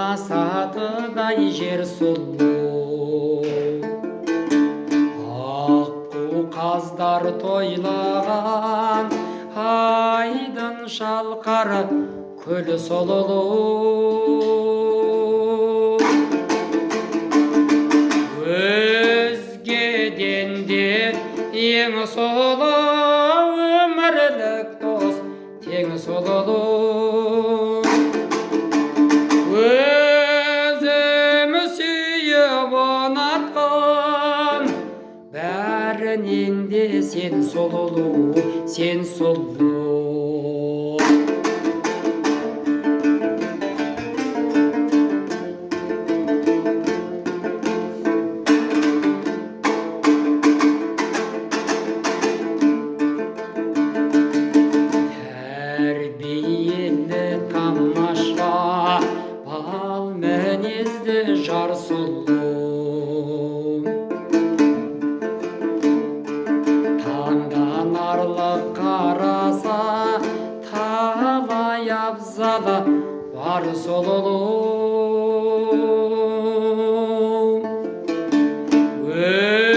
асатыдай жер сұлу. Аққу қаздар тойлаған айдын шалқар көл сұлулу. Өзгеден де ең сұлу өмірлік дос тең сұлулу. Өзімі сүйіп ұнатқан бәрінен де сен сұлулу, сен сұлу. Тәрбиелі тамаша бал мінезді жар сұлу. Таңданарлық қараса талай абзалы бар сұлулу.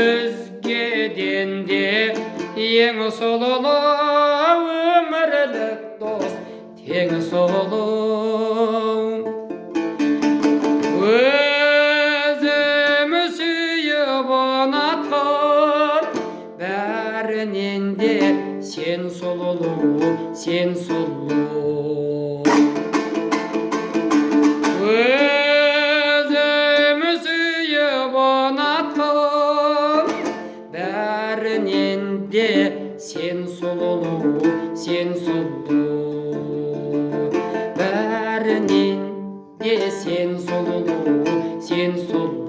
Өзгеден де ең сұлулу өмірлік дос тең сұлу. Өзімі сүйіп ұнатқан бәрінен де сен сұлулу, сен сұлу. Өзімі сүйіп ұнатқан бәрінен де сен сұлулу, сен сұлу. Бәрінен де сен сұлулу, сен сұлу.